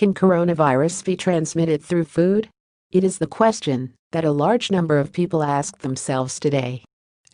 Can coronavirus be transmitted through food? It is the question that a large number of people ask themselves today.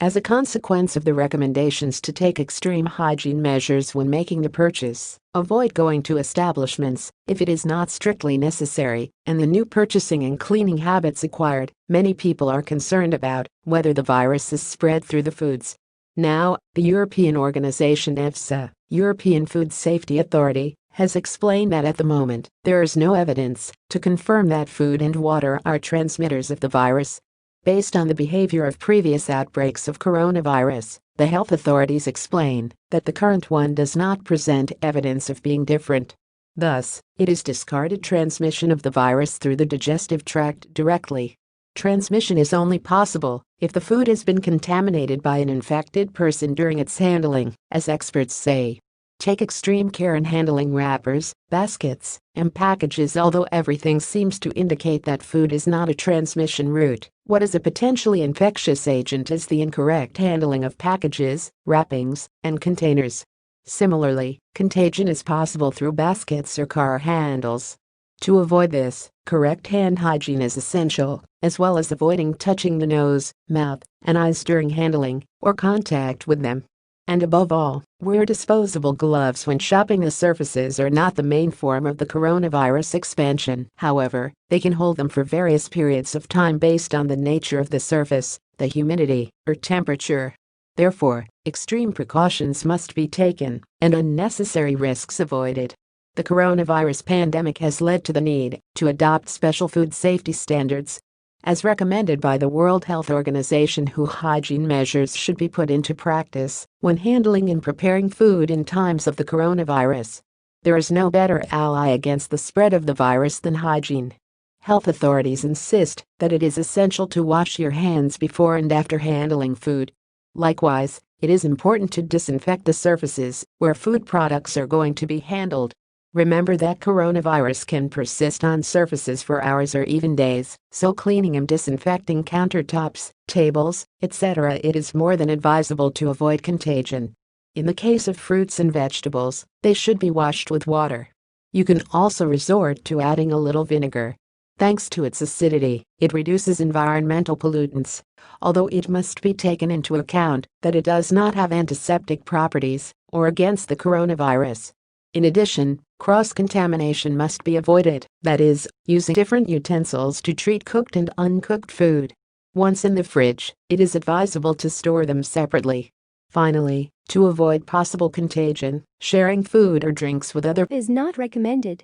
As a consequence of the recommendations to take extreme hygiene measures when making the purchase, avoid going to establishments if it is not strictly necessary, and the new purchasing and cleaning habits acquired, many people are concerned about whether the virus is spread through the foods. Now, the European organization EFSA, European Food Safety Authority, has explained that at the moment, there is no evidence to confirm that food and water are transmitters of the virus. Based on the behavior of previous outbreaks of coronavirus, the health authorities explain that the current one does not present evidence of being different. Thus, it is discarded transmission of the virus through the digestive tract directly. Transmission is only possible if the food has been contaminated by an infected person during its handling, as experts say. Take extreme care in handling wrappers, baskets, and packages. Although everything seems to indicate that food is not a transmission route, what is a potentially infectious agent is the incorrect handling of packages, wrappings, and containers. Similarly, contagion is possible through baskets or car handles. To avoid this, correct hand hygiene is essential, as well as avoiding touching the nose, mouth, and eyes during handling or contact with them. And above all, wear disposable gloves when shopping. The surfaces are not the main form of the coronavirus expansion. However, they can hold them for various periods of time based on the nature of the surface, the humidity, or temperature. Therefore, extreme precautions must be taken and unnecessary risks avoided. The coronavirus pandemic has led to the need to adopt special food safety standards, as recommended by the World Health Organization, whose hygiene measures should be put into practice when handling and preparing food in times of the coronavirus. There is no better ally against the spread of the virus than hygiene. Health authorities insist that it is essential to wash your hands before and after handling food. Likewise, it is important to disinfect the surfaces where food products are going to be handled. Remember that coronavirus can persist on surfaces for hours or even days, so cleaning and disinfecting countertops, tables, etc. it is more than advisable to avoid contagion. In the case of fruits and vegetables, they should be washed with water. You can also resort to adding a little vinegar. Thanks to its acidity, it reduces environmental pollutants, although it must be taken into account that it does not have antiseptic properties or against the coronavirus. In addition, cross-contamination must be avoided, that is, using different utensils to treat cooked and uncooked food. Once in the fridge, it is advisable to store them separately. Finally, to avoid possible contagion, sharing food or drinks with others is not recommended.